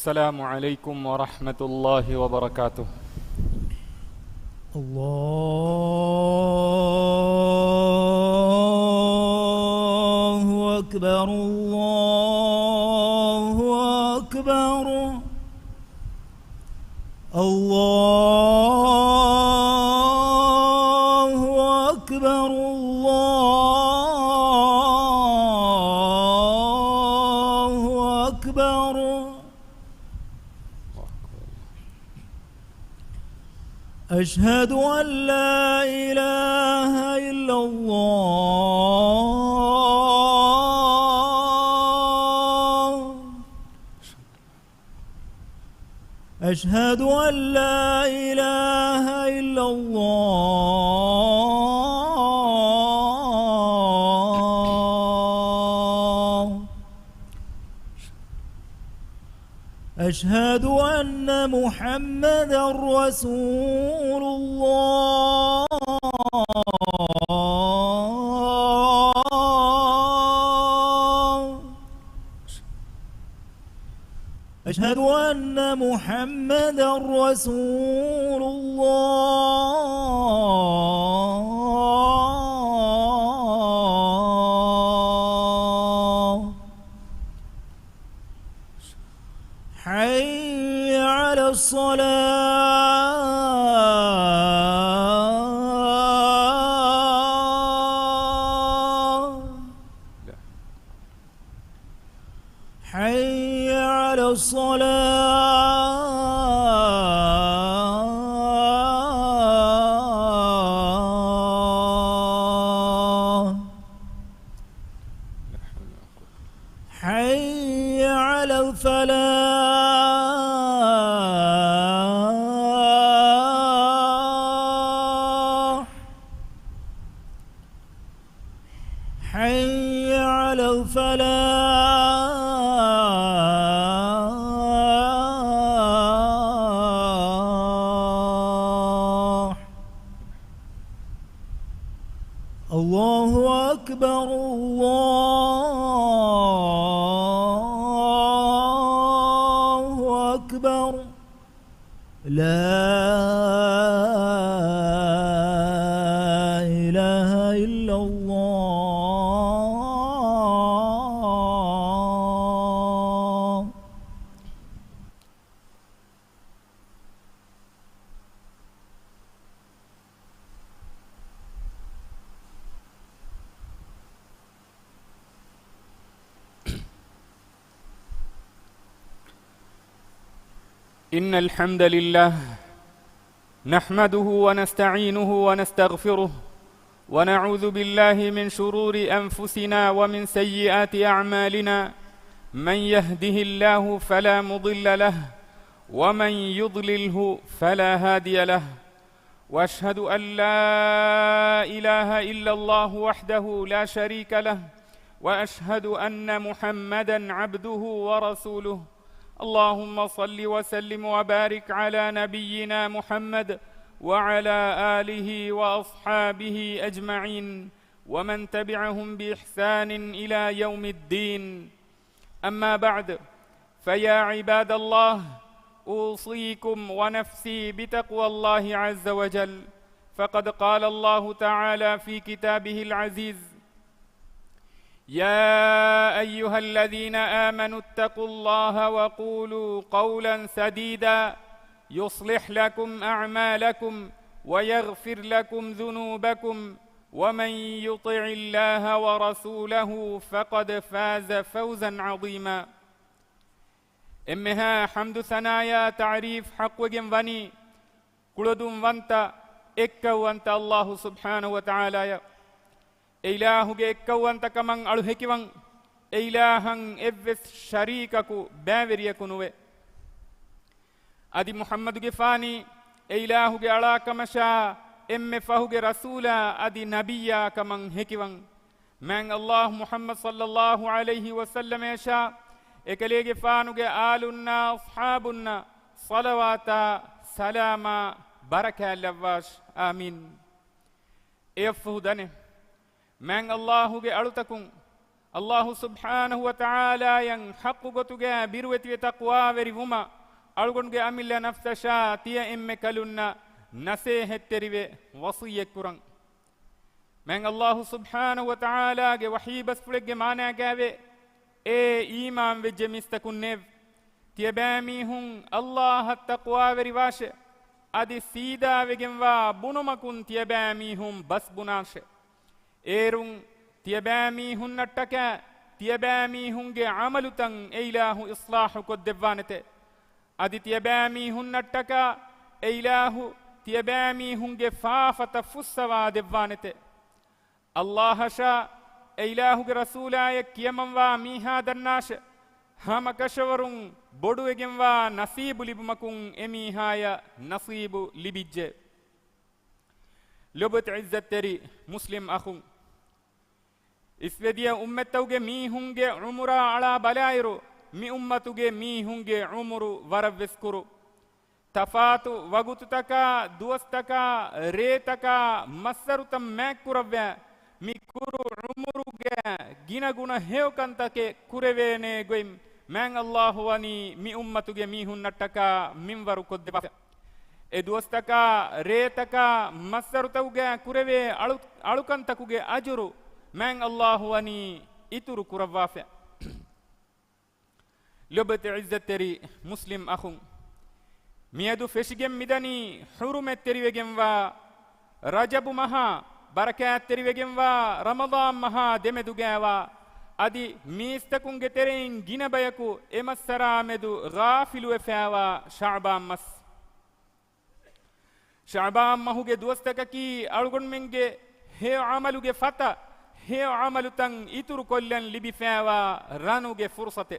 السلام عليكم ورحمة الله وبركاته. الله أكبر الله أكبر الله أكبر الله أكبر. أشهد أن لا إله إلا الله. أشهد أن لا إله إلا الله. أشهد أن محمدا رسول الله. أشهد أن محمدا رسول الله. حي على الصلاة. حي على الصلاة. حي على الفلاح. حي على الفلاح. الله أكبر الله أكبر. لا إله إلا الله. إن الحمد لله نحمده ونستعينه ونستغفره ونعوذ بالله من شرور أنفسنا ومن سيئات أعمالنا. من يهده الله فلا مضل له ومن يضلله فلا هادي له. وأشهد أن لا إله إلا الله وحده لا شريك له وأشهد أن محمدا عبده ورسوله. اللهم صل وسلم وبارك على نبينا محمد وعلى آله وأصحابه أجمعين ومن تبعهم بإحسان إلى يوم الدين. أما بعد، فيا عباد الله، أوصيكم ونفسي بتقوى الله عز وجل. فقد قال الله تعالى في كتابه العزيز: يا أيها الذين آمنوا اتقوا الله وقولوا قولا سديدا يصلح لكم أعمالكم ويغفر لكم ذنوبكم ومن يطع الله ورسوله فقد فاز فوزا عظيما. إمها حمد ثنايا تعريف حق وجنبني كلدم وانت إكا وانت الله سبحانه وتعالى. إلهُಗೆ ಎಕ್ಕವಂತ ಕಮಂ ಅಳು ಹೆಕಿವಂ ಇಲಾಹಂ ಎವ್ವೆಸ್ ಶರೀಕಕು ಬ್ಯಾವೆರಿಯಕುನುವೆ. ಅದಿ ಮುಹಮ್ಮದುಗೆ ಫಾನಿ ಇಲಾಹುಗೆ ಅಳಾಕಮಶಾ ಎಮ್ಮೆ ಫಹುಗೆ ರಸೂಲ ಅದಿ ನಬಿಯ ಕಮಂ ಹೆಕಿವಂ. ಮ್ಯಾಂಗ್ ಅಲ್ಲಾಹ್ ಮುಹಮ್ಮದ್ ಸಲ್ಲಲ್ಲಾಹು ಅಲೈಹಿ ವಸಲ್ಲಂ ಯಶಾ ಎಕಲೇಗೆ ಫಾನುಗೆ ಆಲುನ್ನ ಅಸ್ಹಾಬುನ್ನ ಸಲವಾತ ಸಲಾಮ ಬರಕಾಲವ್ವಾಶ್ ಆಮೀನ್. ಎಫ್ಹುದನೆ ಮ್ಯಾಂಗ್ ಅಲ್ಲಾಹುಗೆ ಅಳುತಕುಂ ಅಲ್ಲಾಹು ಸುಬ್ಹಾನಹು ವ ತಆಲಾ ಯಂ ಹಕ್ಕು ಗೊತುಗೆ ಬಿರುವೆತಿವೆ ತಕ್ವಾ ವೆರಿ ವುಮ ಅಳುಗೊಂಡ್ಗೆ ಅಮಿಲ್ಲ ನಫ್ಸಶಾ ತಿಯ ಎಮ್ಮೆ ಕಲುನ್ನ ನಸೆ ಹೆತ್ತೆರಿವೆ ವಸಿಯ ಕುರಂ ಮೆಂಗ್ ಅಲ್ಲಾಹು ಸುಬ್ಹಾನಹು ವ ತಆಲಾಗೆ ವಹೀ ಬಸ್ಫುಳೆಗೆ ಮಾನಾಗಾವೆ ಏ ಈಮಾನ್ ವೆಜ್ಜೆ ಮಿಸ್ತಕುನ್ನೆವ್ ತಿಯಬಾಮಿ ಹುಂ ಅಲ್ಲಾಹ ತಕ್ವಾ ವೆರಿ ವಾಶೆ ಅದಿ ಸೀದಾವೆಗೆಂವಾ ಬುಣುಮಕುನ್ ತಿಯಬಾಮಿ ಹುಂ ಬಸ್ ಬುನಾಶೆ ಏರುಂ ತಿಯಬಾಮಿ ಹುನ್ನಟ್ಟಕ ತಿಯಬಾಮಿ ಹುಂಗೆ ಅಮಲುತಂ ಏಲಾಹು ಇಸ್ಲಾಹು ಕೊದ್ದೆವ್ವಾನತೆ ಅದಿ ತಿಯಬಾಮಿ ಹುನ್ನಟ್ಟಕ ಏಲಾಹು ತಿಯಬಾಮಿ ಹುಂಗೆ ಫಾಫತ ಫುಸ್ಸವಾದೆವ್ವಾನತೆ ಅಲ್ಲಾಹ ಶಾ ಏಲಾಹುಗೆ ರಸೂಲಾಯ ಕಿಯಮಂವಾ ಮೀಹಾದನ್ನಾಶ ಹಮಕಶವರುಂ ಬೊಡುವೆಗೆಂವಾ ನಸೀಬು ಲಿಬುಮಕುಂ ಎಮೀಹಾಯ ನಸೀಬು ಲಿಬಿಜ್ಜೆ ಲೊಬತ್ ಇಜ್ಜತ್ತೆರಿ ಮುಸ್ಲಿಂ ಅಹುಂ ಇಸ್ವೆದಿಯ ಉಮ್ಮೆತ್ತವುಗೆ ಮೀಹುಂಗೆ ಉಮುರ ಅಳ ಬಲಾಯಿರು ಮಿ ಉಮ್ಮತುಗೆ ಮೀಹುಂಗೆ ಉಮುರು ವರವ್ವೆಸ್ಕುರು ತಫಾತು ವಗುತುತಕ ದುವಸ್ತಕ ರೇತಕ ಮಸ್ಸರುತಂ ಮ್ಯಾಕ್ಕುರವ್ಯ ಮಿ ಕುರು ಉಮುರುಗೆ ಗಿನಗುಣ ಹೇವಕಂತಕೆ ಕುರೆವೇನೆ ಗೊಯ್ಂ ಮ್ಯಾಂಗ್ ಅಲ್ಲಾಹು ವನಿ ಮಿ ಉಮ್ಮತುಗೆ ಮೀಹುನ್ ನಟ್ಟಕ ಮಿಂವರು ಕೊದ್ದೆ ಎ ದುವಸ್ತಕ ರೇತಕ ಮಸ್ಸರುತವುಗೆ ಕುರೆವೆ ಅಳುಕಂತಕುಗೆ ಅಜುರು ಮ್ಯಾಂಗ್ ಅಲ್ಲಾಹು ವನಿ ಇತುರು ಕುರವ್ವಾಫೆ ಲೊಬತ್ ಇಜ್ಜತ್ತೆರಿ ಮುಸ್ಲಿಂ ಅಹುಂ ಮಿಯದು ಫೆಶಿಗೆಂ ಮಿದನಿ ಹುರುಮೆತ್ತೆರಿವೆಗೆಂವಾ ರಜಬು ಮಹಾ ಬರಕಾತ್ತೆರಿವೆಗೆಂವಾ ರಮದಾನ್ ಮಹಾ ದೆಮೆದುಗ್ಯಾವಾ ಅದಿ ಮೀಸ್ತಕುಂಗೆ ತೆರೆಯಿಂ ಗಿನ ಬಯಕು ಎಮಸ್ಸರಾಮೆದು ಗಾಫಿಲುವೆ ಫ್ಯಾವಾ ಶಾಬಾನ್ ಮಸ್ ಶಾಬಾನ್ ಮಹುಗೆ ದುವಸ್ತಕಕಿ ಅಳುಗೊಂಡ್ಮೆಂಗೆ ಹೇ ಅಮಲುಗೆ ಫತ ಹೇ ಅಮಲು ತಂ ಇತುರು ಕೊಲ್ಲನ್ ಲಿಬಿ ಫ್ಯಾವಾ ರನುಗೆ ಫುರ್ಸತೆ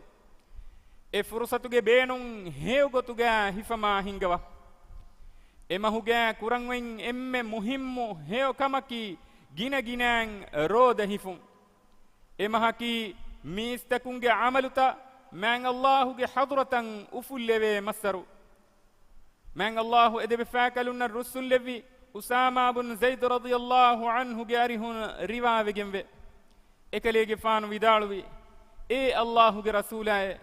ಎ ಫುರ್ಸತುಗೆ ಬೇಣುಂ ಹೇವ್ ಗೊತುಗೆ ಹಿಫಮಾ ಹಿಂಗವ ಎಮಹುಗೆ ಕುರಂವೆಂ ಎಮ್ಮೆ ಮುಹಿಮ್ಮು ಹೇವ್ ಕಮಕಿ ಗಿನ ಗಿನಾಂ ರೋದ ಹಿಫುಂ ಎಮಹಕಿ ಮೀಸ್ತಕುಂಗೆ ಅಮಲುತ ಮ್ಯಾಂಗ್ ಅಲ್ಲಾಹುಗೆ ಹದುರತಂ ಉಫುಲ್ಲೆವೆ ಮಸ್ಸರು ಮ್ಯಾಂಗ್ ಅಲ್ಲಾಹು ಎದೆಬೆ ಫ್ಯಾಕಲುನ್ನ ರುಸ್ಸುಲ್ಲೆವಿ ಉಸಾಮಾ ಬುನ್ ಝೈದ್ ರದಿಯಲ್ಲಾಹು ಅನ್ಹುಗೆ ಅರಿಹುನ್ ರಿವಾವೆಗೆಂವೆ ಎಕಲೆಗೆ ಫಾನು ವಿದಾಳುವಿ ಏ ಅಲ್ಲಾಹುಗೆ ರಸೂಲಾಯೆ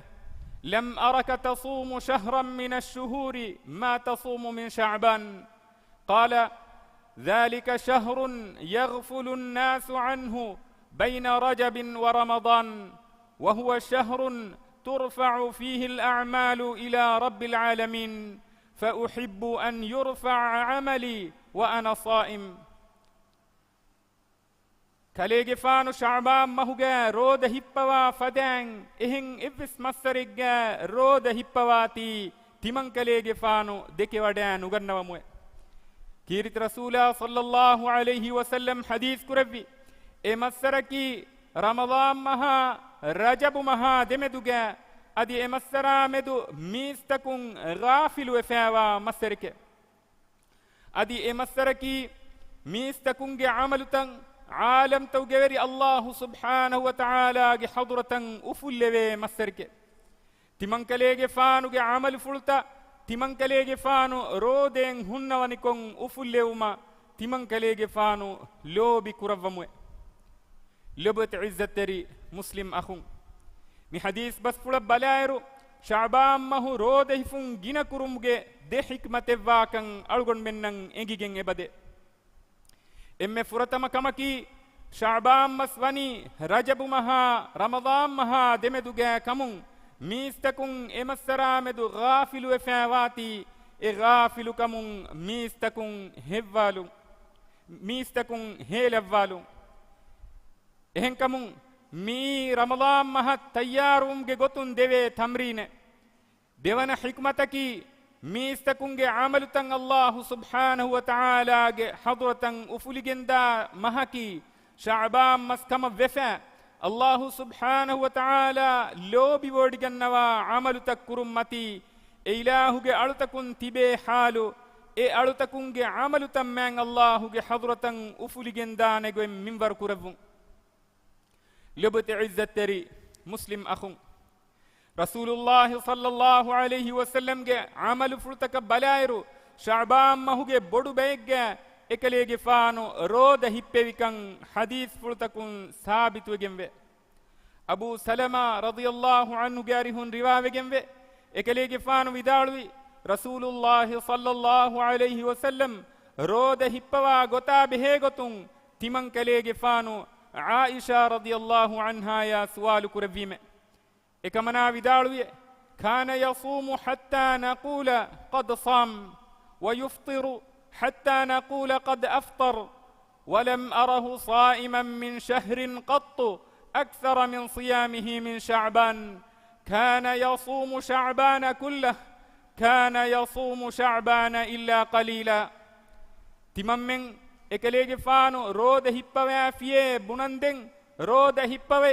لم أرك تصوم شهرا من الشهور ما تصوم من شعبان قال ذلك شهر يغفل الناس عنه بين رجب ورمضان وهو شهر ترفع فيه الأعمال إلى رب العالمين فأحب أن يرفع عملي وأنا صائم ಕಲೆಗೆ ಫಾನು ಶಾಬಾನ್ ಮಹುಗೆ ರೋದ ಹಿಪ್ಪವಾ ಫದ್ಯಾಂಗ್ ಎಹಿಂ ಇವ್ವಿಸ್ ಮಸ್ಸರಿಗ್ಗೆ ರೋದ ಹಿಪ್ಪವಾತಿ ತಿಮಂಕಲೆಗೆ ಫಾನು ದೆಕೆ ವಡ್ಯಾನ್ ಉಗನ್ನವಮುವೆ ಕೀರಿತ ರಸೂಲ ಸಲ್ಲಲ್ಲಾಹು ಅಲೈಹಿ ವಸಲ್ಲಂ ಹದೀಸ್ ಕುರವ್ವಿ ಎ ಮಸ್ಸರಕಿ ರಮದಾನ್ ಮಹಾ ರಜಬು ಮಹಾ ದೆಮೆದುಗೆ ಅದಿ ಎ ಮಸ್ಸರಾ ಮೆದು ಮೀಸ್ತಕುಂ ಗಾಫಿಲುವೆ ಫ್ಯಾವಾ ಮಸ್ಸರಿಕೆ ಅದಿ ಎ ಮಸ್ಸರಕಿ ಮೀಸ್ತಕುಂಗೆ ಅಮಲುತಂ عالم توجوري الله سبحانه وتعالى حضرة أفلوي مسرك تمن كليجي فانو عمل فلتا تمن كليجي فانو رودين هن ونكون أفلوما تمن كليجي فانو لو بكرفمو لبت عزة تري مسلم أخون مي حديث بس فل بلايرو شعبان مهو روده فون جنا كرمجي ده حكمة واكن ألغن منن إنجيجن إبده ಎಮ್ಮೆ ಫುರತಮ ಕಮಕಿ ಶಾಬಾನ್ ಮಸ್ವನಿ ರಜಬು ಮಹಾ ರಮದಾನ್ ಮಹಾ ದೆಮೆದುಗೆ ಕಮುಂ ಮೀಸ್ತಕುಂ ಎಮಸ್ಸರಾಮೆದು ಗಾಫಿಲು ಎಫಾವಾತಿ ಎ ಗಾಫಿಲು ಕಮುಂ ಮೀಸ್ತಕುಂ ಹೆವ್ವಾಲು ಮೀಸ್ತಕುಂ ಹೇಲೆವ್ವಾಲು ಎಹೆಂ ಕಮುಂ ಮೀ ರಮದಾನ್ ಮಹಾ ತಯ್ಯಾರುಂಗೆ ಗೊತ್ತುನ್ ದೇವೆ ತಮ್ರೀನೆ ದೇವನ ಹಿಕ್ಮತಕಿ ಮೀಸ್ತಕುಂಗೆ ಆಮಲುತಂ ಅಲ್ಲಾಹು ಸುಬ್ಹಾನಹು ವ ತಆಲಾಗೆ ಹದ್ರತಂ ಉಫುಲಿಗೆಂದ ಮಹಕಿ ಶಾಬಾನ್ ಮಸ್ಕಮ ವೆಫ ಅಲ್ಲಾಹು ಸುಬ್ಹಾನಹು ವ ತಆಲಾ ಲೋಬಿ ಓಡಿಗನ್ನವ ಆಮಲುತ ಕುರುಮ್ಮತಿ ಇಲಾಹುಗೆ ಅಳುತಕುನ್ ತಿಬೆ ಹಾಲು ಎ ಅಳುತಕುಂಗೆ ಆಮಲುತಂ ಮ್ಯಾಂಗ್ ಅಲ್ಲಾಹುಗೆ ಹದ್ರತಂ ಉಫುಲಿಗೆಂದಾನೆಗೆ ಮಿಂಬರ್ ಕುರವು ಲಬತ್ ಇಜ್ಜತ್ತರಿ ಮುಸ್ಲಿಂ ಅಖುಂ ರಸೂಲುಲ್ಲಾಹಿ ಸಲ್ಲಲ್ಲಾಹು ಅಲೈಹಿ ವಸಲ್ಲಂಗೆ ಆಮಲು ಫುಳ್ತಕ ಬಲಾಯರು ಶಾಬಾನ್ ಮಹುಗೆ ಬೊಡು ಬೈಗ್ಗೆ ಎಕಲೆಗೆ ಫಾನು ರೋದ ಹಿಪ್ಪೆವಿಕಂ ಹದೀಸ್ ಫುಳ್ತಕುನ್ ಸಾಬಿತುಗೆಂವೆ ಅಬೂ ಸಲಮಾ ರದಿಯಲ್ಲಾಹು ಅನ್ಹು ಗ್ಯಾರಿಹುನ್ ರಿವಾವೆಗೆಂವೆ ಎಕಲೇಗೆ ಫಾನು ವಿದಾಳುವಿ ರಸೂಲುಲ್ಲಾಹಿ ಸಲ್ಲಲ್ಲಾಹು ಅಲೈಹಿ ವಸಲ್ಲಂ ರೋದ ಹಿಪ್ಪವಾ ಗೊತಾ ಬೆಹೇ ಗೊತುಂ ತಿಮಂಕಲೇಗೆ ಫಾನು ಆಯಿಷಾ ರದಿಯಲ್ಲಾಹು ಅನ್ಹಾಯ ಸುವಾಲು ಕುರವೀಮೆ ಎಕಮನಾ ವಿದಾಳುವಿಯೆ ಖಾನ ಯಸೂಮು ಹತ್ತಾ ನಕೂಲ ಕದ್ ಸಾಮ್ ವಯುಫ್ತಿರು ಹತ್ತಾ ನಕೂಲ ಕದ್ ಅಫ್ತರ್ ولم أره صائما من شهر قط أكثر من صيامه من شعبان كان يصوم شعبان كله كان يصوم شعبان إلا قليلا تممن ekaleege faanu rooda hippave fiye bunanden rooda hippave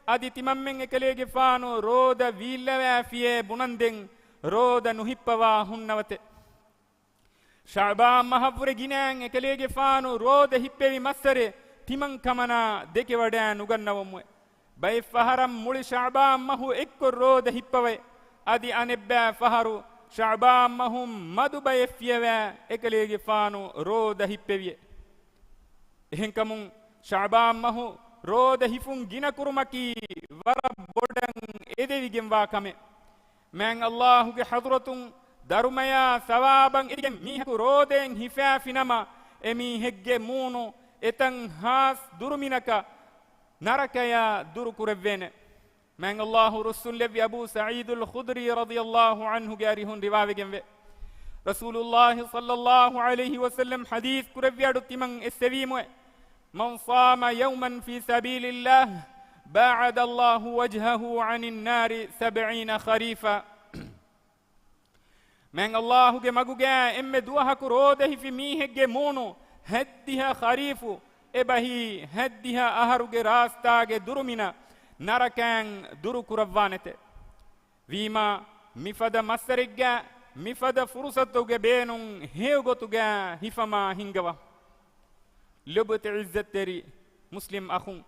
adi timammen ekaleege faanu rooda viillave fiye bunanden rooda nuhippava hunnawate sha'ban mahavure ginen ekaleege faanu rooda hippevi massare timan kamana deke wada nugannawamu bay faharam muli sha'ban mahu ekko rooda hippave adi anebba faharu sha'ban mahum madu bay fiye ekaleege faanu rooda hippevi ehenkamun sha'ban mahu rooda hifun gina kurumaki wara bodan edevigen wa kame men Allahuge hadratun darumaya sawaban edigen mihaku roden hifa finama emi hegge munu etan has duruminaka narakaya duru kurevene men Allahu rasul levi Abu Sa'id al-Khudri radiyallahu anhu garihun riwayegen ve Rasulullah sallallahu alayhi wasallam hadith kureviyadu timan essevimu من صام يوما في سبيل الله باعد الله وجهه عن النار 70 خريفا من الله ge maguge emme duwahaku rodehi fi mihegge munu heddiha kharifu ebahi heddiha aharuge rastaage durumina narakan duru kuravvanete vima mifada masarigga mifada fursatuge beenun hewgotuge hifama hingawa لبت عزت تري مسلم أخون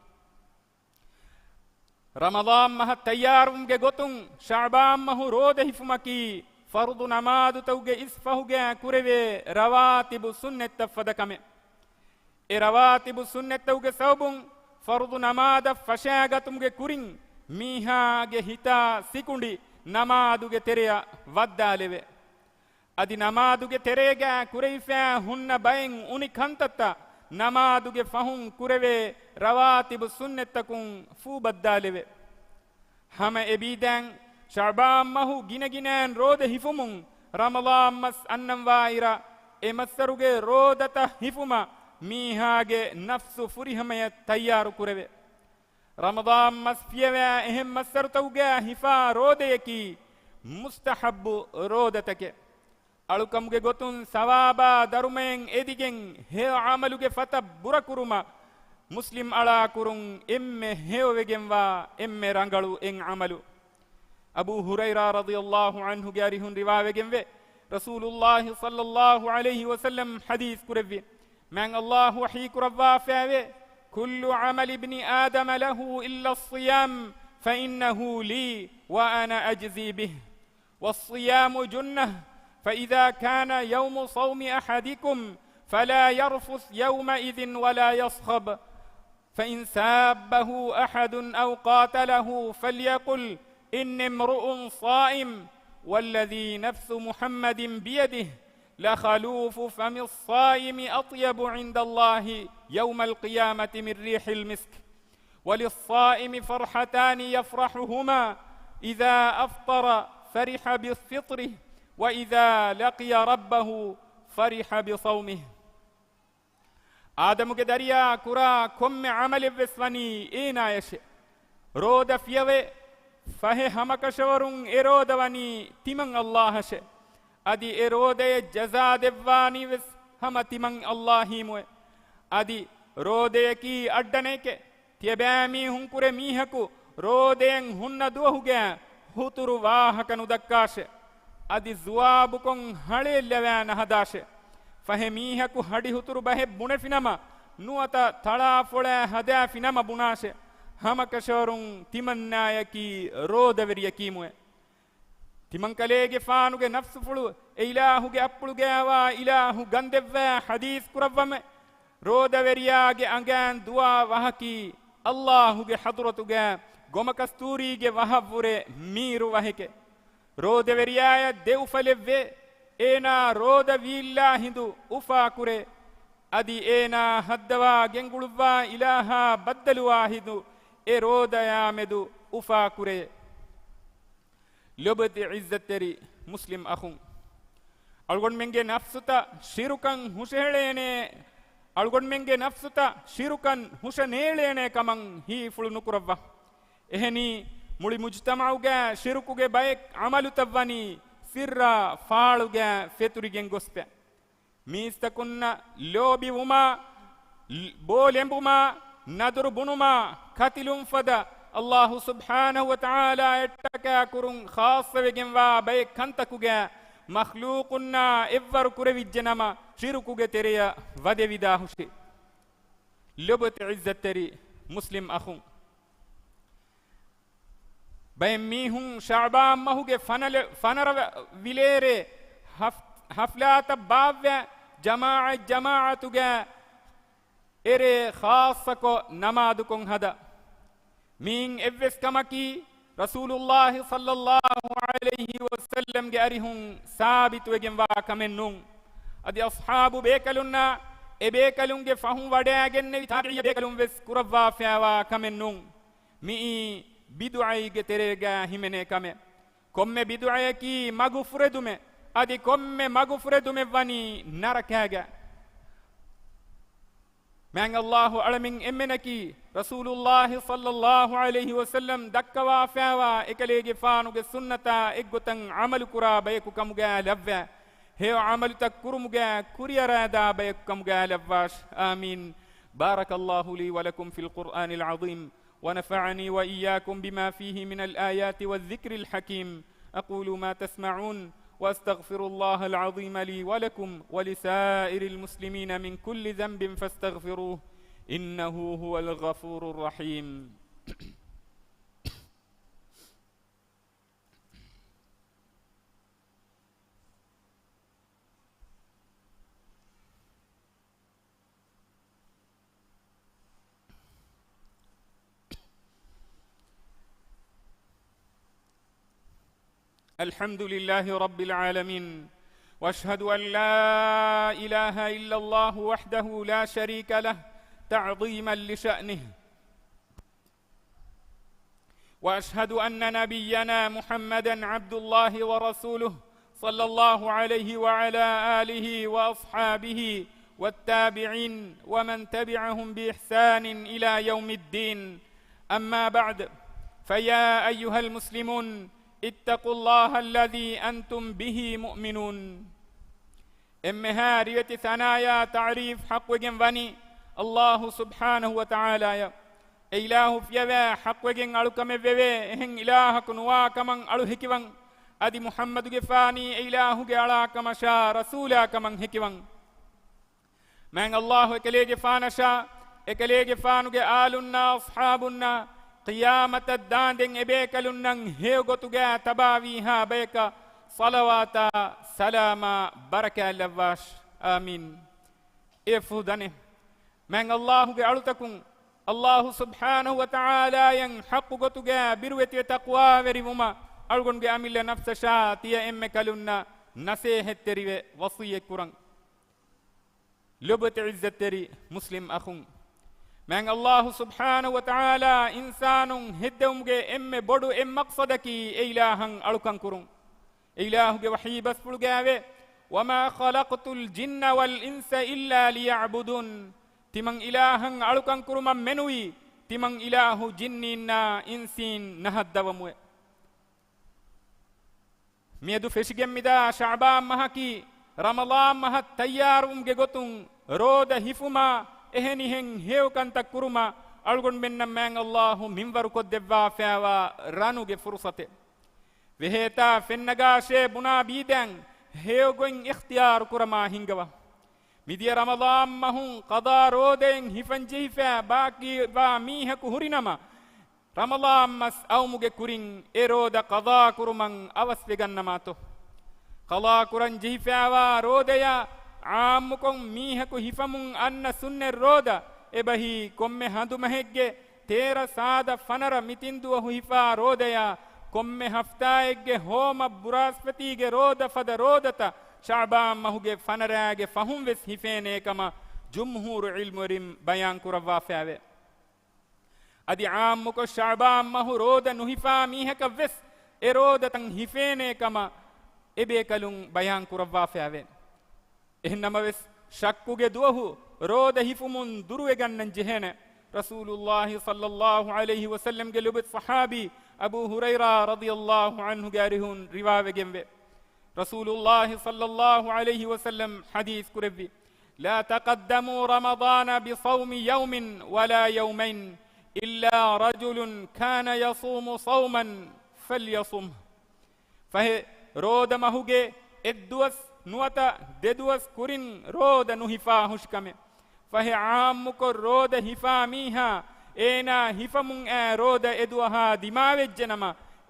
رمضان مه تيارم جه قطن شعبان مه روده فمكي فرض نماذ توجه إسفهوجه كوربه رواتب سنة تفدكمه رواتب سنة توجه صوبون فرض نماذ فشاعتم جه كورين ميها جه هتا سكوندي نماذ جه تريا ودالبه أدي نماذ جه تريجا كوريفه هن باين أوني كنتتا ನಮಾದುಗೆ ಫಹುಂ ಕುರೆವೆ ರವಾತಿಬು ಸುನ್ನೆತ್ತಕುಂ ಫೂ ಬದ್ದಾಲೆವೆ ಹಮ ಎಬೀದ್ಯಾಂ ಶಅಬಾನ್ ಮಹು ಗಿನಗಿನಾನ್ ರೋದ ಹಿಫುಮುಂ ರಮಲಾನ್ ಮಸ್ ಅನ್ನಂ ವಾಯಿರ ಎ ಮಸ್ಸರುಗೆ ರೋದತ ಹಿಫುಮ ಮೀಹಾಗೆ ನಫ್ಸು ಫುರಿಹಮಯ ತಯ್ಯಾರು ಕುರೆವೆ ರಮಲಾನ್ ಮಸ್ ಫಿಯವೆ ಎಹೆಂ ಮಸ್ಸರು ತೌಗೆ ಹಿಫಾ ರೋದೆಯಕಿ ಮುಸ್ತಹಬ್ಬು ರೋದತಕೆ ಅಳುಕಮ್ಗೆ ಗೊತ್ತುನ್ ಸವಾಬ ದರುಮೆಂ ಎದಿಗೆಂ ಹೇ ಆಮಲುಗೆ ಫತ ಬುರಕುರುಮ ಮುಸ್ಲಿಂ ಅಳ ಕುರುಂ ಎಮ್ಮೆ ಹೇವೆಗೆಂವಾ ಎಮ್ಮೆ ರಂಗಳು ಎಂ ಅಮಲು ಅಬೂ ಹುರೈರಾ ರದಿಯಲ್ಲಾಹು ಅನ್ಹು ಗ್ಯಾರಿಹುನ್ ರಿವಾವೆಗೆಂವೆ ರಸೂಲುಲ್ಲಾಹಿ ಸಲ್ಲಲ್ಲಾಹು ಅಲೈಹಿ ವಸಲ್ಲಂ ಹದೀಸ್ ಕುರೆವ್ವೆ ಮ್ಯಾಂ ಅಲ್ಲಾಹು ವಹೀ ಕುರವ್ವಾ ಫಾವೆ ಕುಲ್ಲು ಅಮಲ್ ಇಬ್ನಿ ಆದಮ ಲಹು ಇಲ್ಲ الصيام فإنه لي وأنا أجزي به والصيام جنة فإذا كان يوم صوم أحدكم فلا يرفث يومئذ ولا يصخب فإن سابه أحد أو قاتله فليقل إني امرؤ صائم والذي نفس محمد بيده لخلوف فم الصائم أطيب عند الله يوم القيامة من ريح المسك وللصائم فرحتان يفرحهما إذا أفطر فرح بفطره وإذا لقي ربه فرح بصومه آدم کے دریا کرا کم عمل وسونی اینا یش رود فیوے فہ ہمکشورن ارودونی تمن اللہ ش ادی ارود جزا دیوانی وس ہم تمن اللہ مو ادی رود کی اڈنے کے تیبامی ہن کرے میہکو رودیں ہن دوہ گیا ہتر واہکن دکاش adi zuwabukon halellawෑನ ಹದಾಶೆ ಫಹಮೀಹಕು ಹಡಿ ಹುತುರು ಬಹೆ ಬುಣೆ ಫಿನಮ ನುವತ ತಳಾ ಫೊಳೆ ಹದಾ ಫಿನಮ ಬುಣಾಶೆ ಹಮಕಶೋರುಂ ತಿಮನ್ನಾಯಕಿ ರೋದವೆರಿಯಕೀಮುವೆ ತಿಮಂಕಲೇಗೆ ಫಾನುಗೆ ನಫ್ಸು ಫುಳು ಇಲಾಹುಗೆ ಅಪ್ಪುಳುಗೆ ಅವ ಇಲಾಹು ಗಂದೆವ್ವೆ ಹದೀಸ್ ಕುರವ್ವಮೆ ರೋದವೆರಿಯಾಗೆ ಅಂಗಾನ್ ದುವಾ ವಹಕಿ ಅಲ್ಲಾಹುಗೆ ಹದುರತುಗೆ ಗೊಮಕಸ್ತೂರಿಗೆ ವಹವ್ವುರೆ ಮೀರು ವಹೆಕೆ ರೋದವೆರಿಯಾಯ ದೇವುಫಲೆವ್ವೆ ಏನಾ ರೋದ ವೀಲ್ಲಾ ಹಿಂದು ಉಫಾ ಕುರೆ ಅದಿ ಏನಾ ಹದ್ದವಾ ಗೆಂಗುಳುವ್ವಾ ಇಲಾಹ ಬದ್ದಲುವಾ ಹಿಂದು ಎ ರೋದಯಾಮೆದು ಉಫಾ ಕುರೆ ಲೊಬತಿ ಇಜ್ಜತ್ತೆರಿ ಮುಸ್ಲಿಂ ಅಹುಂ ಅಳ್ಗೊಂಡ್ಮೆಂಗೆ ನಫ್ಸುತ ಶಿರುಕಂ ಹುಷೇಳೇನೆ ಅಳ್ಗೊಂಡ್ಮೆಂಗೆ ನಫ್ಸುತ ಶಿರುಕನ್ ಹುಷನೇಳೇನೆ ಕಮಂ ಹೀ ಫುಳು ನುಕುರವ್ವ ಎಹನಿ ಮುಳಿ ಮುಜ್ತಮಾವುಗೆ ಶಿರುಕುಗೆ ಬಯಕ್ ಅಮಲು ತವ್ವನಿ ಸಿರ್ರ ಫಾಳುಗೆ ಫೆತುರಿಗೆಂ ಗೊಸ್ಪೆ ಮೀಸ್ತಕುನ್ನ ಲೋಬಿ ಉಮಾ ಬೋಲೆಂಬುಮಾ ನದುರು ಬುನುಮಾ ಕತಿಲುಂ ಫದ ಅಲ್ಲಾಹು ಸುಬ್ಹಾನಹು ವ ತಆಲಾ ಎಟ್ಟಕ ಕುರುಂ ಖಾಸವೆಗೆಂ ವಾ ಬಯಕ್ ಕಂತಕುಗೆ ಮಖ್ಲೂಕುನ್ನ ಎವ್ವರು ಕುರೆವಿಜ್ಜನಮ ಶಿರುಕುಗೆ ತೆರೆಯ ವದೆವಿದಾ ಹುಷಿ ಲೊಬತ್ ಇಜ್ಜತ್ತೆರಿ ಮುಸ್ಲಿಂ ಅಹುಂ ಬಯಂ ಮೀಹುಂ ಶಾಬಾಂ ಮಹುಗೆ ಫನರ ವಿಲೇರೆ ಹಫ್ಲಾತ ಬಾವ್ಯ ಜಮಾಅತುಗೆ ಎರೆ ಖಾಸಕೊ ನಮಾದುಕೊಂ ಹದ ಮೀನ್ ಎವ್ವೆಸ್ ಕಮಕಿ ರಸೂಲುಲ್ಲಾಹಿ ಸಲ್ಲಲ್ಲಾಹು ಅಲೈಹಿ ವಸಲ್ಲಂ ಗೆ ಅರಿಹುಂ ಸಾಬಿತುವೆಗೆಂ ವಾ ಕಮೆನ್ನುಂ ಅದಿ ಅಸ್ಹಾಬು ಬೇಕಲುನ್ನ ಎ ಬೇಕಲುಂಗೆ ಫಹುಂ ವಡೆಯಾಗೆನ್ನೆ ತಾಬಿಯ ಬೇಕಲುಂ ವೆಸ್ ಕುರವ್ವಾ ಫ್ಯಾವಾ ಕಮೆನ್ನುಂ ಮೀ ಬಿದುಐಗೆ ತೆರೆಗ ಹಿಮೆನೆ ಕಮೆ ಕೊಮ್ಮೆ ಬಿದುಐಕಿ ಮಗುಫುರೆದುಮೆ ಅದಿ ಕೊಮ್ಮೆ ಮಗುಫುರೆದುಮೆ ವನಿ ನರಕಾಗ ಮ್ಯಾಂಗ್ ಅಲ್ಲಾಹು ಅಳಮಿಂಗ್ ಎಮ್ಮೆನಕಿ ರಸೂಲುಲ್ಲಾಹಿ ಸಲ್ಲಲ್ಲಾಹು ಅಲೈಹಿ ವಸಲ್ಲಂ ದಕ್ಕವಾ ಫ್ಯಾವಾ ಎಕಲೇಗೆ ಫಾನುಗೆ ಸುನ್ನತ ಎಗ್ಗುತಂ ಅಮಲು ಕುರಾ ಬಯಕು ಕಮುಗೆ ಲವ್ಯ ಹೇ ಅಮಲು ತಕ್ ಕುರುಮುಗೆ ಕುರಿಯರಾದ ಬಯಕು ಕಮುಗೆ ಲವ್ವಾಶ್ ಆಮೀನ್ ಬಾರಕಲ್ಲಾಹು ಲೀ ವಲಕುಂ ಫಿಲ್ ಕುರ್ಆನಿಲ್ ಅಜೀಮ್ ونفعني وإياكم بما فيه من الآيات والذكر الحكيم أقول ما تسمعون وأستغفر الله العظيم لي ولكم ولسائر المسلمين من كل ذنب فاستغفروه إنه هو الغفور الرحيم الحمد لله رب العالمين واشهد ان لا اله الا الله وحده لا شريك له تعظيما لشأنه واشهد ان نبينا محمدا عبد الله ورسوله صلى الله عليه وعلى اله واصحابه والتابعين ومن تبعهم باحسان الى يوم الدين اما بعد فيا ايها المسلمون اتقوا الله الذي أنتم به مؤمنون إمها ريت ثنايا تعريف حق وجنبني الله سبحانه وتعالى إله فيها حق وجن ألوكم فيها إن إلهك نوا كمن ألوهكوان أدي محمد جفاني إله جعلا كما شاء رسولا كمن هكوان من الله إكلي جفانا شاء إكلي جفانو جآلنا أصحابنا قيامة الداندن إبيكلنن هيوغتوغا تباويها بيكا صلواتا سلاما بركة لواش آمين إفوداني من الله جعلتكم الله سبحانه وتعالى ين حق غتوغا بروتي تقوى وريوما ألغن جامل نفس شاتيا إمكلنا نسيه التري وصية كران لبت عزة تري مسلم أخون من الله سبحانه وتعالى إنسان هدومge emme bodu em maqsadaki ilahan alukan kurun ilahuge wahi bas pulgawe wama khalaqtul jinna wal insa illa liya'budun timang ilahan alukan kuruma menui timang ilahu jinninna insin nahaddawamu miedu feshigemmida sha'ban mahaki ramadan mahat tayyarumge gotun roda hifuma ehenihen hewkanta kuruma algon menna mang Allahu minwaru koddevva fawa ranuge fursate veheta fennagashe buna bidan hewgon ikhtiyar kurama hingawa midiya ramadan mahun qada roden hifan jifa baki ba mihaku hurinama ramadan mas awmuge kurin eroda qada kuruman awasvegannamato qada kuran jifawa rodaya ಆಮುಕೊಂ ಮೀಹಕು ಹಿಫಮುಂ ಅನ್ನ ಸುನ್ನೆ ರೋದ ಎಬಹಿ ಕೊಮ್ಮೆ ಹಂದು ಮಹೆಗ್ಗೆ ತೇರ ಸಾದ ಫನರ ಮಿತಿಂದುವ ಹುಹಿಫಾ ರೋದಯ ಕೊಮ್ಮೆ ಹಫ್ತಾಯೆಗ್ಗೆ ಹೋಮ ಬುರಾಸ್ಪತಿಗೆ ರೋದ ಫದ ರೋದತ ಶಾಬಾನ್ ಮಹುಗೆ ಫನರಾಗೆ ಫಹುಂ ವೆಸ್ ಹಿಫೇನೇಕಮ ಜುಮ್ಹೂರು ಇಲ್ಮುರಿಂ ಬಯಾನ್ ಕುರವ್ವಾ ಫ್ಯಾವೆ ಅದಿ ಆಮ್ಮುಕ ಶಾಬಾನ್ ಮಹು ರೋದ ನುಹಿಫಾ ಮೀಹಕ ವೆಸ್ ಎ ರೋದ ತಂ ಹಿಫೇನೇಕಮ ಎಬೇಕಲುಂ ಬಯಾನ್ ಕುರವ್ವಾ ಫ್ಯಾವೆ ಎನ್ನಮ ವೆಸ್ ಶಕ್ಕುಗೆ ದುವಹು ರೋದ ಹಿಫುಮುನ್ ದುರುವೆಗನ್ನನ್ ಜೆಹೆನೆ ರಸೂಲುಲ್ಲಾಹಿ ಸಲ್ಲಲ್ಲಾಹು ಅಲೈಹಿ ವಸಲ್ಲಂ ಗೆ ಲುಬತ್ ಸಹಾಬಿ ಅಬೂ ಹುರೈರಾ ರದಿಯಲ್ಲಾಹು ಅನ್ಹು ಗಾರಿಹುನ್ ರಿವಾವೆಗೆಂವೆ ರಸೂಲುಲ್ಲಾಹಿ ಸಲ್ಲಲ್ಲಾಹು ಅಲೈಹಿ ವಸಲ್ಲಂ ಹದೀಸ್ ಕುರೆವ್ವಿ ಲಾ ತಕದ್ದಮು ರಮದಾನ ಬಿಸೌಮಿ ಯೌಮಿನ್ ವಲಾ ಯೌಮೈನ್ ಇಲ್ಲಾ ರಜುಲುನ್ ಕಾನ ಯಸೂಮು ಸೌಮನ್ ಫಲ್ಯಸುಮ್ ಫಹೆ ರೋದ ಮಹುಗೆ ಎದ್ದುವಸ್ ನುವತ ದೆದುವಸ್ ಕುರಿನ್ ರೋದ ನುಹಿಫಾ ಹುಷ್ಕಮೆ ಫಹೆ ಆಮ್ಮುಕೊ ರೋದ ಹಿಫಾ ಮೀಹಾ ಏನಾ ಹಿಫಮುಂ ಆ ರೋದ ಎದುವಹಾ ದಿಮಾವೆಜ್ಜನಮ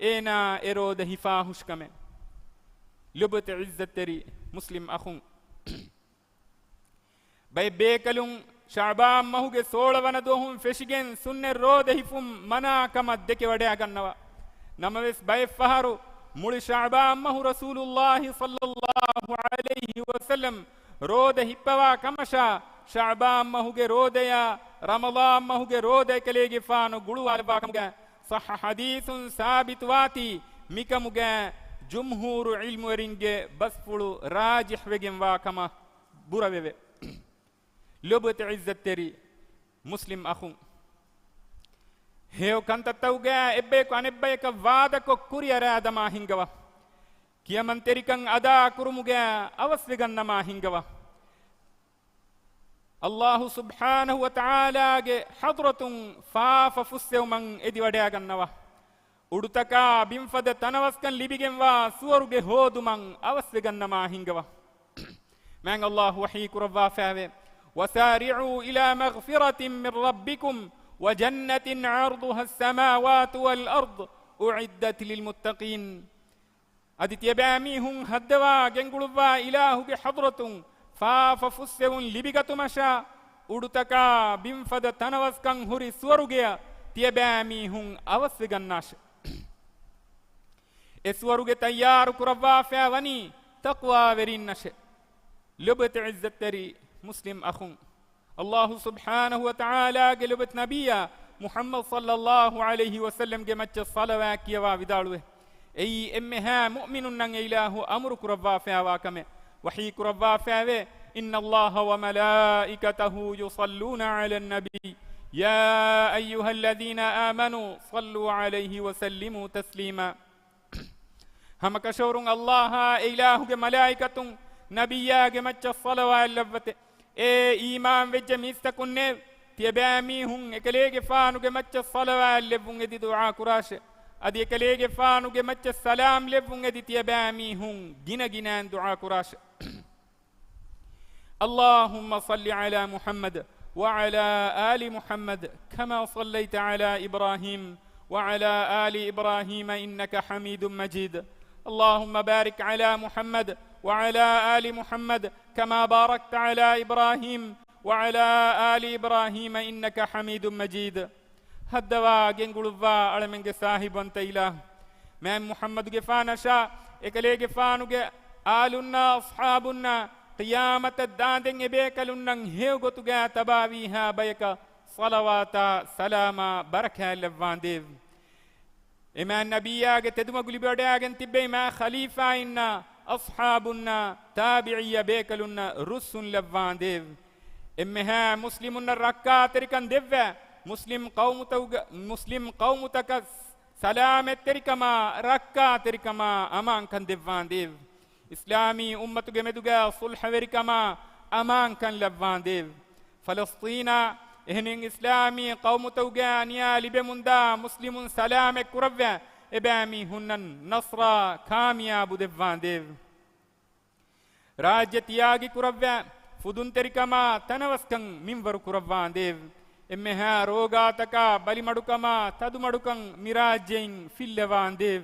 ಏನಾ ಎ ರೋದ ಹಿಫಾ ಹುಷ್ಕಮೆ ಲುಬತ್ ಇಜ್ಜತ್ತೆರಿ ಮುಸ್ಲಿಂ ಅಖುಂ ಬೈ ಬೇಕಲುಂ ಶಾಬಾನ್ ಮಹುಗೆ ಸೋಳವನ ದೋಹುಂ ಫೆಶಿಗೆನ್ ಸುನ್ನೆ ರೋದ ಹಿಫುಂ ಮನಾ ಕಮ ದೆಕೆ ವಡೆ ಆಗನ್ನವ ನಮವೆಸ್ ಬೈ ಫಹರು ಮುಳಿ ಶಾಬಾನ್ ಮಹು ರಸೂಲುಲ್ಲಾಹಿ ಸಲ್ಲಲ್ಲಾಹು ಅಲೈಹಿ ವಸಲ್ಲಂ ರೋದ ಹಿಪ್ಪವಾ ಕಮಶ ಶಾಬಾನ್ ಮಹುಗೆ ರೋದಯ ರಮಲಾನ್ ಮಹುಗೆ ರೋದ ಕಲೆಗೆ ಫಾನು ಗುಳುವಾಲ್ವಾ ಕಮುಗೆ ಸಹ ಹದೀಸುನ್ ಸಾಬಿತುವಾತಿ ಮಿಕಮುಗೆ ಜುಮ್ಹೂರು ಇಲ್ಮುವರಿಂಗೆ ಬಸ್ಫುಳು ರಾಜಿಹ್ವೆಗೆಂವಾ ಕಮ ಬುರವೆವೆ ಲುಬತ್ ಇಜ್ಜತ್ತೆರಿ ಮುಸ್ಲಿಂ ಅಖುಂ ಹೇವ್ ಕಂತತ್ತವುಗೆ ಎಬ್ಬೇಕು ಅನೆಬ್ಬಯಕ ವಾದಕೊ ಕುರಿಯರಾದಮ ಹಿಂಗವ ಕಿಯಮಂತೆರಿಕಂ ಅದಾ ಕುರುಮುಗೆ ಅವಸ್ವಿಗನ್ನಮ ಹಿಂಗವ ಅಲ್ಲಾಹು ಸುಬ್ಹಾನಹು ವ ತಆಲಾಗೆ ಹದ್ರತುಂ ಫಾಫ ಫುಸ್ಸೆವ್ ಮಂ ಎದಿ ವಡೆಯಾಗನ್ನವ ಉಡುತಕ ಬಿಂಫದ ತನವಸ್ಕನ್ ಲಿಬಿಗೆಂವಾ ಸುವರುಗೆ ಹೋದು ಮಂ ಅವಸ್ವಿಗನ್ನಮ ಹಿಂಗವ ಮ್ಯಾಂಗ್ ಅಲ್ಲಾಹು ವಹೀ ಕುರವ್ವಾ ಫ್ಯಾವೆ ವಸಾರಿዑ ಇಲಾ ಮಗ್ಫಿರತಿನ್ ಮಿನ್ ರಬ್ಬಿಕುಂ وجنة عرضها السماوات والأرض أعدت للمتقين أدت يباميهم هدوا جنقلوا إله بحضرة فاففسون لبقة مشا أدتكا بنفد تنوسكن هري سورجيا تيباميهم أوسجناش اسورجي تيار كروا فاوني تقوى ورينش لبت عزتري مسلم أخون الله سبحانه وتعالى قلبت نبيا محمد صلى الله عليه وسلم جمت الصلوات يوا بدالوه اي امها مؤمن ان اله امرك ربا فاواكم وحيك ربا فاوه ان الله وملائكته يصلون على النبي يا ايها الذين امنوا صلوا عليه وسلموا تسليما هم كشورون الله اله ملائكه نبيا جمت الصلوات لبته اے ایمان وجہ میستکنے تیبامی ہوں اکلیگے فانوگے مچہ صلوات لبوں گے دی دعا کراش ادی اکلیگے فانوگے مچہ سلام لبوں گے دی تیبامی ہوں گنا گنان دعا کراش اللهم صل على محمد وعلى آل محمد كما صليت على إبراهيم وعلى آل إبراهيم إنك حميد مجيد اللهم بارك على محمد وعلى آل محمد كما باركت على إبراهيم وعلى آل إبراهيم إنك حميد مجيد هدوا جنقلوا على من صاحب أنت إله من محمد جفانا شا إكلي جفانو آلنا أصحابنا قيامة الدادن بيكلنا هيو قطغا تباويها بيكا صلوات سلام بركة لفان ديف إما النبي تدوم قلي برداغ انتبه ما خليفة إنا أصحابنا تابعية بيكلنا رسل لفان ديف إمها مسلمنا الركات تركن ديفا مسلم قوم تكس سلامة تركما ركات تركما أمان كان ديفان ديف إسلامي أمة جمدوغا صلح وركما أمان كان لفان ديف فلسطين إهنين إسلامي قوم توغانيا لبمندا مسلم سلام كربا إبامي هنن نصر كاميا بدفان ديف راجة تياغي كربا فدون تركما تنوسكن منور كربان ديف إمها روغا تكا بلي مدوكما تدو مدوكن مراجين في اللوان ديف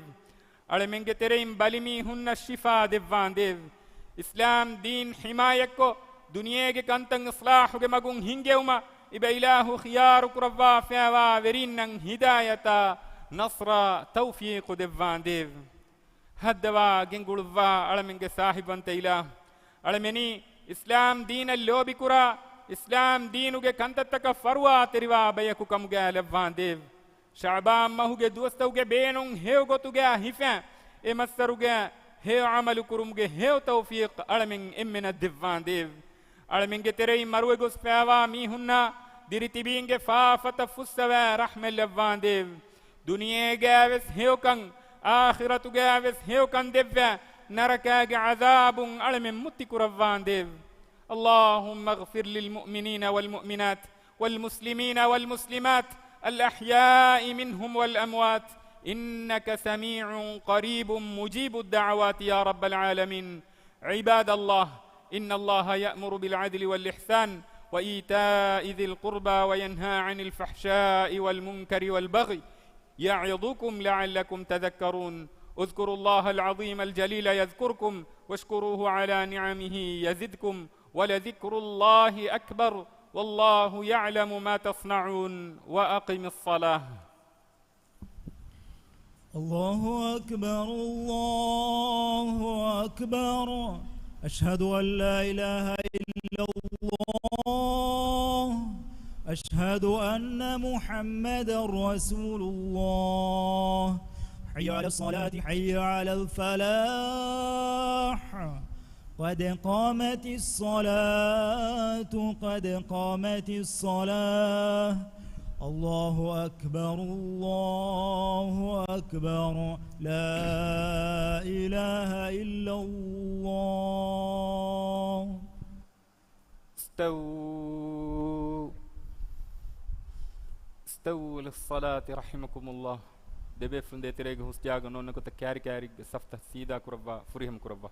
على منك ترين بلمي هن الشفاء دفان ديف إسلام دين حمايكو دنيا کے کنتن اصلاح کے مگون ہنگے وما إبا إله خيار كروا فيوا ورينن هداية نصر توفيق ديوان ديو هدوا جنگولوا ألمنگ صاحبان تيلا ألمني إسلام دين اللوبي كرا إسلام دينوگه كنتتك فروا تروا بيكو كمگه لوان ديو شعبان مهوگه دوستوگه بينون هيو گوتوگه هفن امسروگه هيو عمل كرمگه هيو توفيق ألمن إمنا ديوان ديو ألمنگ تري مروه گوس فيوا ميهنا ديرتبينگه فافت فسوا رحمة لوان ديو دنيا گاوس هيو كن آخرت گاوس هيو كن ديو نركاگ عذاب ألمن متك روان ديو اللهم اغفر للمؤمنين والمؤمنات والمسلمين والمسلمات الأحياء منهم والأموات إنك سميع قريب مجيب الدعوات يا رب العالمين عباد الله إن الله يأمر بالعدل والإحسان وإيتاء ذي القربى وينهى عن الفحشاء والمنكر والبغي يعظكم لعلكم تذكرون اذكروا الله العظيم الجليل يذكركم واشكروه على نعمه يزدكم ولذكر الله أكبر والله يعلم ما تصنعون وأقم الصلاة الله أكبر الله أكبر أشهد أن لا إله إلا الله أشهد أن محمدا رسول الله حي على الصلاة حي على الفلاح قد قامت الصلاة قد قامت الصلاة الله أكبر الله أكبر لا إله إلا الله استووا للصلاة رحمكم الله دبي فندي تريغ هستياغ نونكو تكاري كاري سفتا سيدا كربا فريهم كربا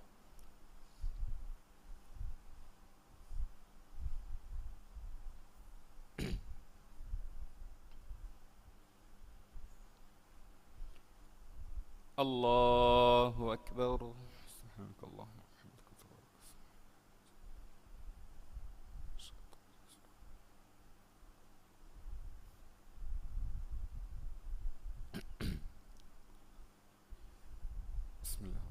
الله أكبر سبحانك اللهم وبحمدك بسم الله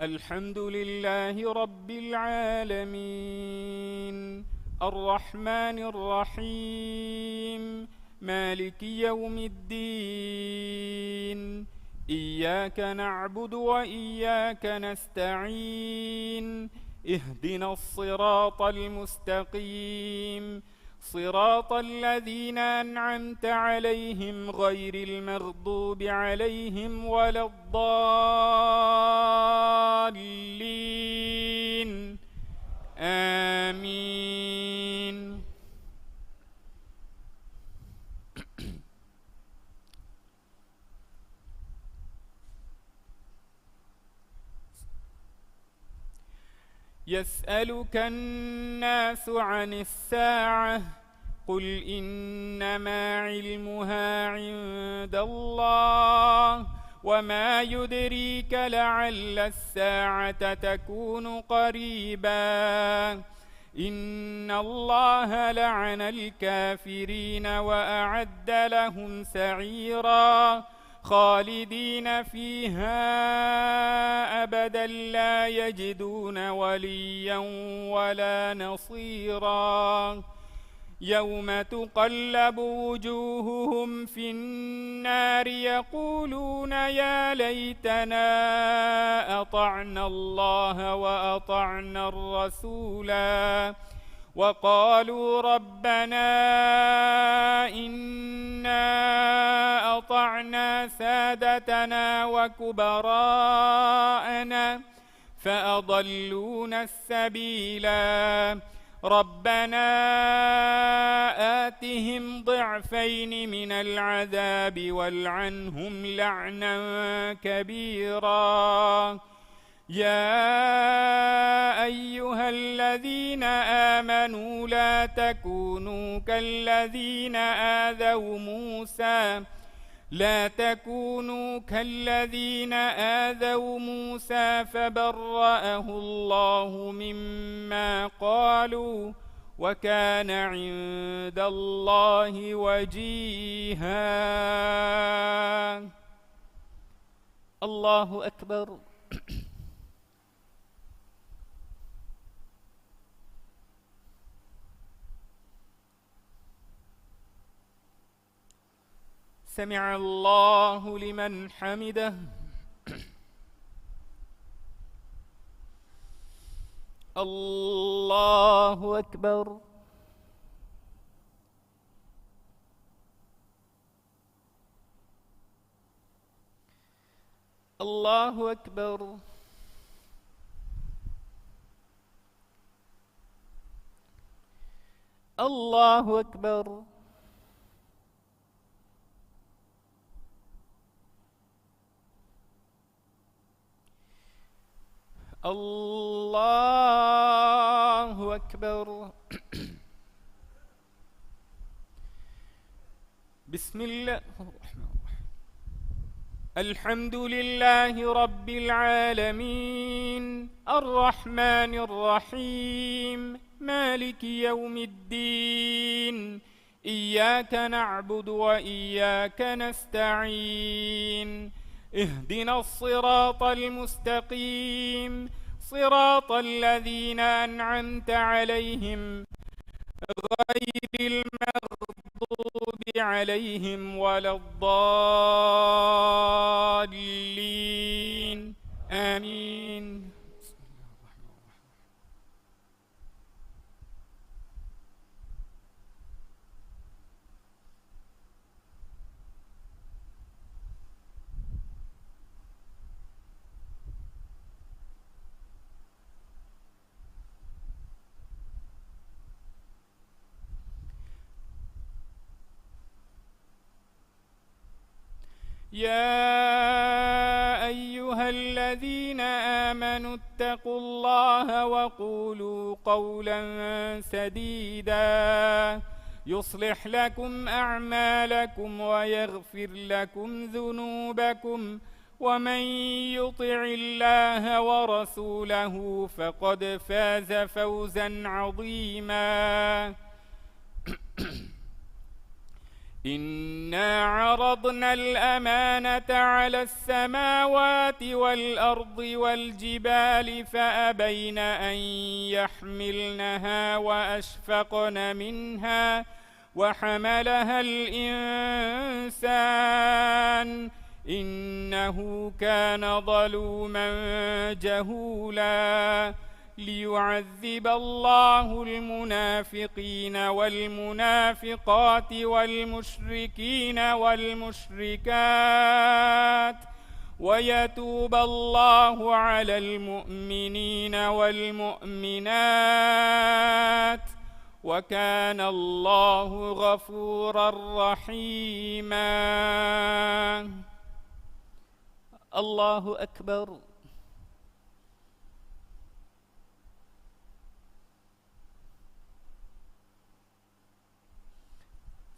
الحمد لله رب العالمين الرحمن الرحيم مالك يوم الدين إياك نعبد وإياك نستعين اهدنا الصراط المستقيم صراط الذين أنعمت عليهم غير المغضوب عليهم ولا الضالين آمين يسألك الناس عن الساعة قل إنما علمها عند الله وما يدريك لعل الساعة تكون قريبا إن الله لعن الكافرين وأعد لهم سعيرا خالدين فيها أبدا لا يجدون وليا ولا نصيرا يوم تقلب وجوههم في النار يقولون يا ليتنا أطعنا الله وأطعنا الرسولا وقالوا ربنا إنا أطعنا سادتنا وكبراءنا فأضلونا السبيلا ربنا آتهم ضعفين من العذاب والعنهم لعنا كبيرا يا أيها الذين آمنوا لا تكونوا كالذين آذوا موسى فبرأه الله مما قالوا وكان عند الله وجيها. الله أكبر. سمع الله لمن حمده. الله أكبر. الله أكبر. الله أكبر. الله أكبر. بسم الله الرحمن الرحيم. الحمد لله رب العالمين الرحمن الرحيم مالك يوم الدين إياك نعبد وإياك نستعين اهدنا الصراط المستقيم صراط الذين أنعمت عليهم غير المغضوب عليهم ولا الضالين آمين. يا أيها الذين آمنوا اتقوا الله وقولوا قولا سديدا يصلح لكم أعمالكم ويغفر لكم ذنوبكم ومن يطع الله ورسوله فقد فاز فوزا عظيما. إنا عرضنا الأمانة على السماوات والأرض والجبال فأبين أن يحملنها وأشفقن منها وحملها الإنسان إنه كان ظلوما جهولا. ليعذب الله المنافقين والمنافقات والمشركين والمشركات ويتوب الله على المؤمنين والمؤمنات وكان الله غفورا رحيما. الله أكبر.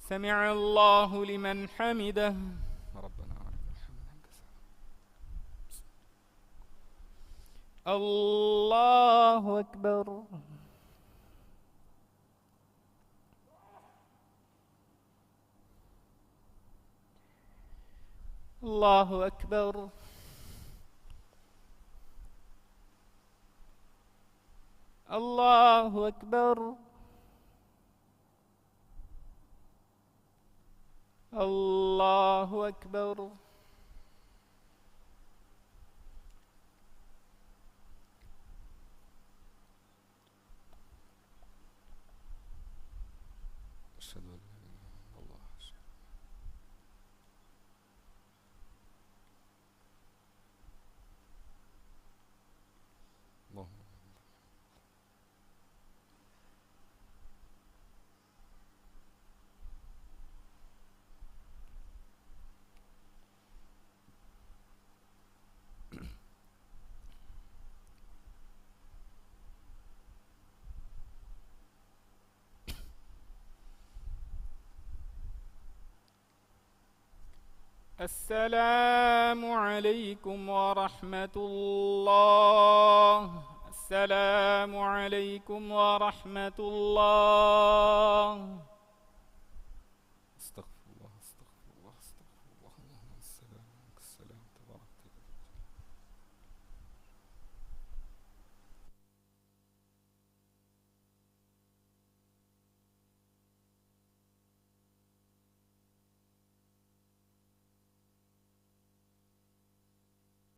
سمع الله لمن حمده. ربنا ولك الحمد. الله أكبر. الله أكبر. الله أكبر. الله أكبر. أشهد أن لا إله إلا الله. اللهم السلام عليكم ورحمة الله. वस्सलामु अलैकुम व रहमतुल्लाह।